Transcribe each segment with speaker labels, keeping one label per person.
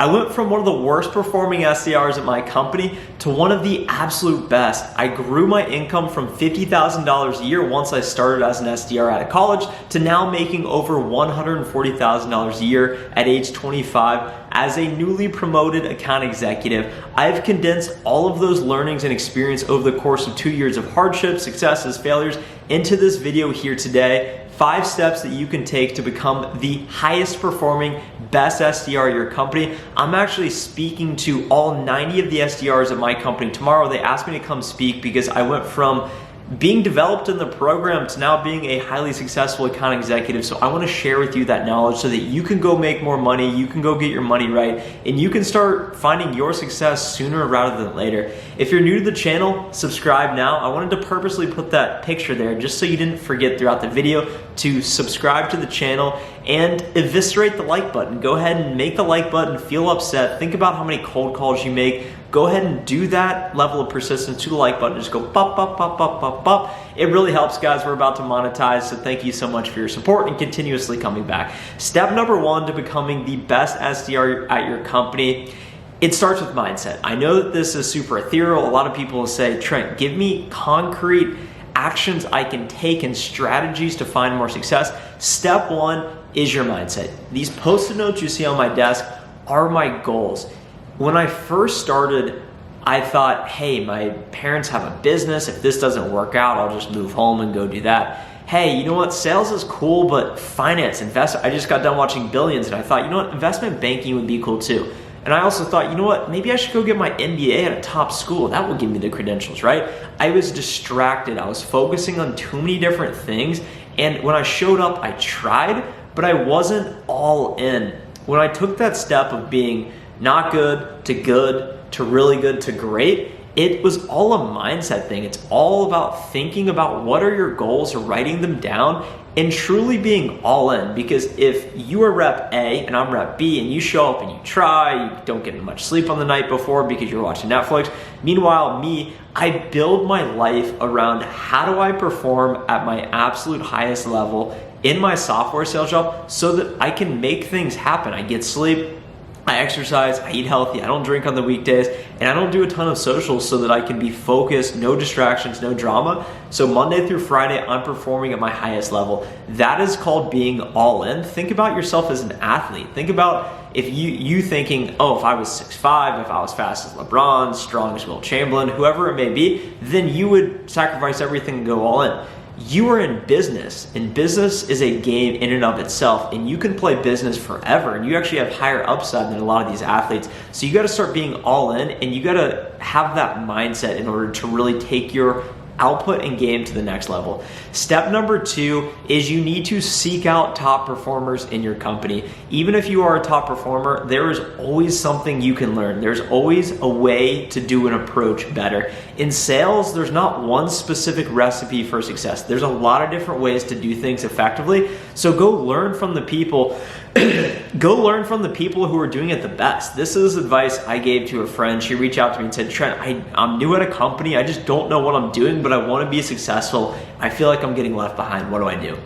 Speaker 1: I went from one of the worst performing SDRs at my company to one of the absolute best. I grew my income from $50,000 a year once I started as an SDR out of college to now making over $140,000 a year at age 25 as a newly promoted account executive. I've condensed all of those learnings and experience over the course of 2 years of hardships, successes, failures into this video here today. 5 steps that you can take to become the highest performing, best SDR at your company. I'm actually speaking to all 90 of the SDRs at my company tomorrow. They asked me to come speak because I went from being developed in the program to now being a highly successful account executive. So I want to share with you that knowledge so that you can go make more money, you can go get your money right, and you can start finding your success sooner rather than later. If you're new to the channel, subscribe now. I wanted to purposely put that picture there just so you didn't forget throughout the video to subscribe to the channel and eviscerate the like button. Go ahead and make the like button feel upset. Think about how many cold calls you make. Go ahead and do that level of persistence to the like button. Just go pop, pop, pop, pop, pop, pop. It really helps, guys. We're about to monetize, so thank you so much for your support and continuously coming back. Step number 1 to becoming the best SDR at your company, it starts with mindset. I know that this is super ethereal. A lot of people will say, Trent, give me concrete actions I can take and strategies to find more success. Step 1 is your mindset. These post-it notes you see on my desk are my goals. When I first started, I thought, hey, my parents have a business. If this doesn't work out, I'll just move home and go do that. Hey, you know what? Sales is cool, but finance, I just got done watching Billions and I thought, you know what? Investment banking would be cool too. And I also thought, you know what? Maybe I should go get my MBA at a top school. That will give me the credentials, right? I was distracted. I was focusing on too many different things. And when I showed up, I tried, but I wasn't all in. When I took that step of being not good to really good to great, it was all a mindset thing. It's all about thinking about what are your goals, writing them down, and truly being all in. Because if you are rep A and I'm rep B and you show up and you try, you don't get much sleep on the night before because you're watching Netflix. Meanwhile, me, I build my life around how do I perform at my absolute highest level in my software sales job so that I can make things happen. I get sleep, I exercise, I eat healthy, I don't drink on the weekdays, and I don't do a ton of socials so that I can be focused, no distractions, no drama. So Monday through Friday, I'm performing at my highest level. That is called being all in. Think about yourself as an athlete. Think about if you thinking, oh, if I was 6'5", if I was fast as LeBron, strong as Will Chamberlain, whoever it may be, then you would sacrifice everything and go all in. You are in business, and business is a game in and of itself, and you can play business forever, and you actually have higher upside than a lot of these athletes. So you got to start being all in, and you got to have that mindset in order to really take your output and game to the next level. Step number 2 is you need to seek out top performers in your company. Even if you are a top performer, there is always something you can learn. There's always a way to do an approach better. In sales, there's not one specific recipe for success. There's a lot of different ways to do things effectively. So go learn from the people who are doing it the best. This is advice I gave to a friend. She reached out to me and said, Trent, I'm new at a company. I just don't know what I'm doing, but I want to be successful. I feel like I'm getting left behind. What do I do?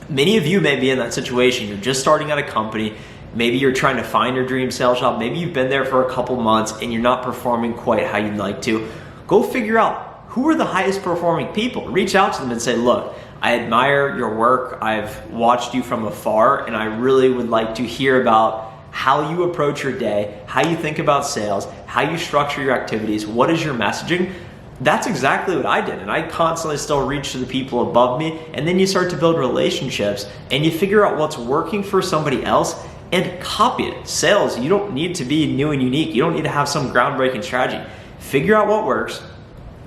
Speaker 1: Many of you may be in that situation. You're just starting at a company. Maybe you're trying to find your dream sales job. Maybe you've been there for a couple months and you're not performing quite how you'd like to. Go figure out who are the highest performing people. Reach out to them and say, look, I admire your work. I've watched you from afar, and I really would like to hear about how you approach your day, how you think about sales, how you structure your activities, what is your messaging. That's exactly what I did, and I constantly still reach to the people above me, and then you start to build relationships, and you figure out what's working for somebody else and copy it. Sales, you don't need to be new and unique. You don't need to have some groundbreaking strategy. Figure out what works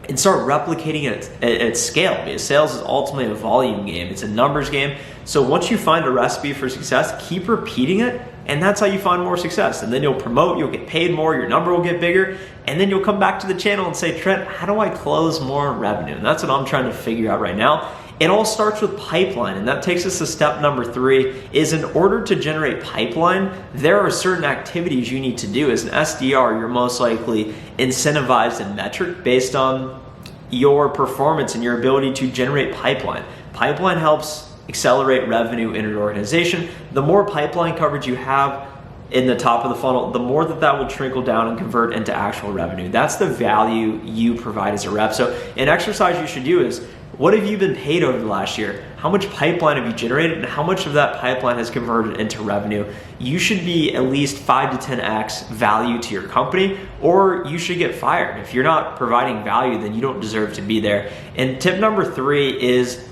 Speaker 1: and start replicating it at scale, because sales is ultimately a volume game. It's a numbers game. So once you find a recipe for success, keep repeating it, and that's how you find more success. And then you'll promote, you'll get paid more, your number will get bigger, and then you'll come back to the channel and say, Trent, how do I close more revenue? And that's what I'm trying to figure out right now. It all starts with pipeline, and that takes us to step number 3, is in order to generate pipeline, there are certain activities you need to do. As an SDR, you're most likely incentivized and metric based on your performance and your ability to generate pipeline. Pipeline helps accelerate revenue in an organization. The more pipeline coverage you have, in the top of the funnel, the more that will trickle down and convert into actual revenue. That's the value you provide as a rep. So an exercise you should do is, what have you been paid over the last year? How much pipeline have you generated, and how much of that pipeline has converted into revenue? You should be at least 5 to 10x value to your company, or you should get fired. If you're not providing value, then you don't deserve to be there. And tip number 3 is,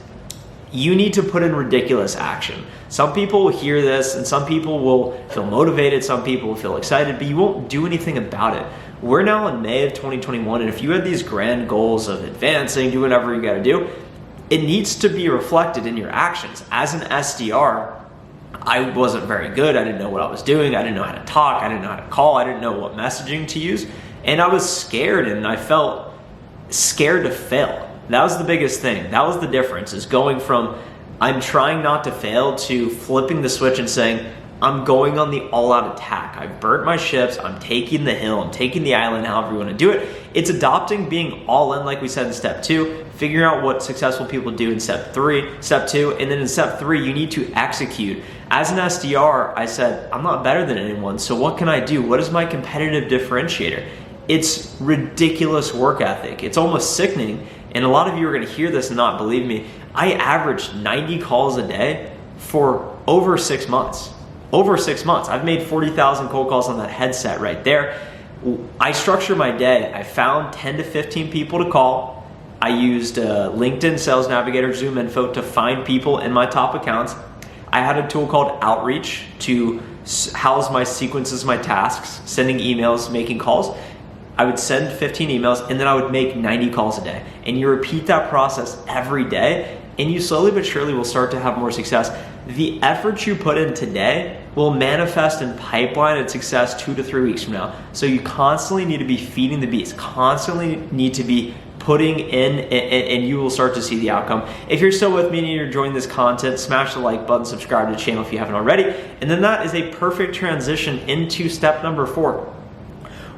Speaker 1: you need to put in ridiculous action. Some people will hear this and some people will feel motivated, some people will feel excited, but you won't do anything about it. We're now in May of 2021, and if you had these grand goals of advancing, do whatever you gotta do, it needs to be reflected in your actions. As an SDR, I wasn't very good. I didn't know what I was doing. I didn't know how to talk. I didn't know how to call. I didn't know what messaging to use. And I was scared, and I felt scared to fail. That was the biggest thing. That was the difference, is going from I'm trying not to fail to flipping the switch and saying, I'm going on the all-out attack. I've burnt my ships. I'm taking the hill. I'm taking the island, however you want to do it. It's adopting being all in, like we said in step 2, figuring out what successful people do in step 2, and then in step 3, you need to execute. As an SDR, I said, I'm not better than anyone, so what can I do? What is my competitive differentiator? It's ridiculous work ethic. It's almost sickening. And a lot of you are going to hear this and not believe me. I averaged 90 calls a day for over 6 months. Over 6 months. I've made 40,000 cold calls on that headset right there. I structure my day. I found 10 to 15 people to call. I used LinkedIn Sales Navigator, Zoom Info to find people in my top accounts. I had a tool called Outreach to house my sequences, my tasks, sending emails, making calls. I would send 15 emails and then I would make 90 calls a day. And you repeat that process every day and you slowly but surely will start to have more success. The effort you put in today will manifest in pipeline and success 2 to 3 weeks from now. So you constantly need to be feeding the beast, constantly need to be putting in, and you will start to see the outcome. If you're still with me and you're enjoying this content, smash the like button, subscribe to the channel if you haven't already. And then that is a perfect transition into step number 4.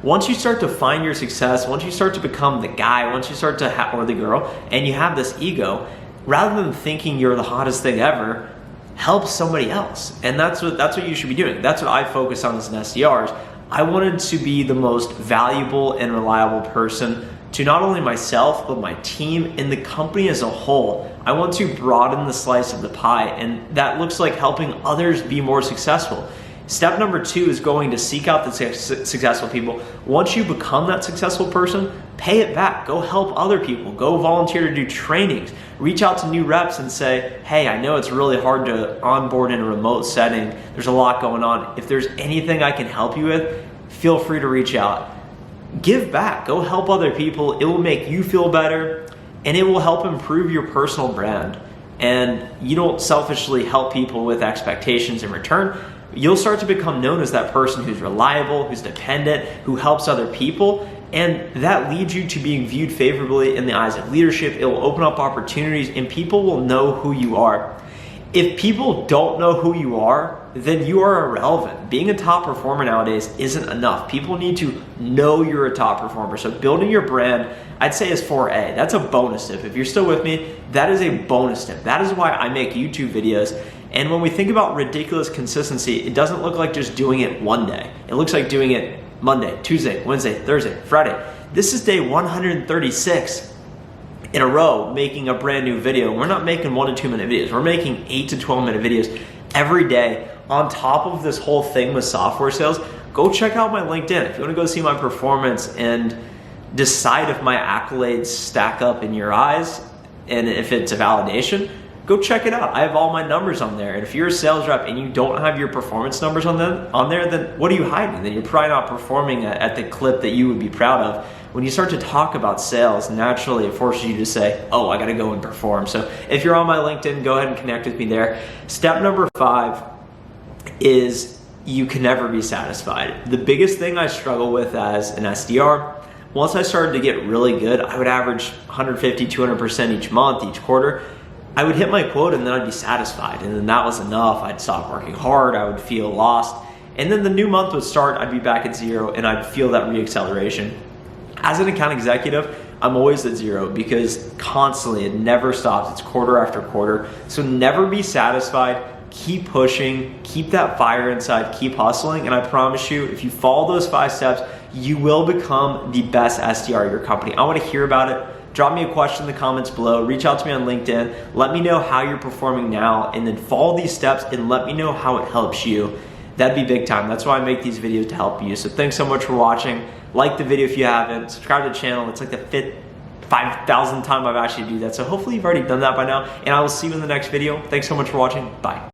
Speaker 1: Once you start to find your success, once you start to become the guy, once you start to or the girl, and you have this ego, rather than thinking you're the hottest thing ever, help somebody else. And that's what you should be doing. That's what I focus on as an SDR. I wanted to be the most valuable and reliable person to not only myself, but my team and the company as a whole. I want to broaden the slice of the pie, and that looks like helping others be more successful. Step number 2 is going to seek out the successful people. Once you become that successful person, pay it back. Go help other people. Go volunteer to do trainings. Reach out to new reps and say, hey, I know it's really hard to onboard in a remote setting. There's a lot going on. If there's anything I can help you with, feel free to reach out. Give back. Go help other people. It will make you feel better, and it will help improve your personal brand. And you don't selfishly help people with expectations in return. You'll start to become known as that person who's reliable, who's dependent, who helps other people, and that leads you to being viewed favorably in the eyes of leadership. It will open up opportunities, and people will know who you are. If people don't know who you are, then you are irrelevant. Being a top performer nowadays isn't enough. People need to know you're a top performer. So building your brand, I'd say, is 4A. That's a bonus tip. If you're still with me, that is a bonus tip. That is why I make YouTube videos. And when we think about ridiculous consistency, it doesn't look like just doing it one day. It looks like doing it Monday, Tuesday, Wednesday, Thursday, Friday. This is day 136 in a row making a brand new video. We're not making 1 to 2 minute videos. We're making 8 to 12 minute videos every day. On top of this whole thing with software sales, go check out my LinkedIn. If you want to go see my performance and decide if my accolades stack up in your eyes and if it's a validation, go check it out. I have all my numbers on there. And if you're a sales rep and you don't have your performance numbers on there, then what are you hiding? Then you're probably not performing at the clip that you would be proud of. When you start to talk about sales, naturally it forces you to say, oh, I gotta go and perform. So if you're on my LinkedIn, go ahead and connect with me there. Step number 5 is you can never be satisfied. The biggest thing I struggle with as an SDR, once I started to get really good, I would average 150, 200% each month, each quarter. I would hit my quota and then I'd be satisfied, and then that was enough. I'd stop working hard, I would feel lost, and then the new month would start, I'd be back at 0 and I'd feel that reacceleration. As an account executive, I'm always at 0 because constantly, it never stops. It's quarter after quarter. So never be satisfied. keep pushing, keep that fire inside, keep hustling, and I promise you, if you follow those 5 steps, you will become the best SDR at your company. I want to hear about it. Drop me a question in the comments below, reach out to me on LinkedIn, let me know how you're performing now, and then follow these steps and let me know how it helps you. That'd be big time. That's why I make these videos, to help you. So thanks so much for watching. Like the video if you haven't, subscribe to the channel. It's like the 5,000th time I've actually do that. So hopefully you've already done that by now, and I will see you in the next video. Thanks so much for watching. Bye.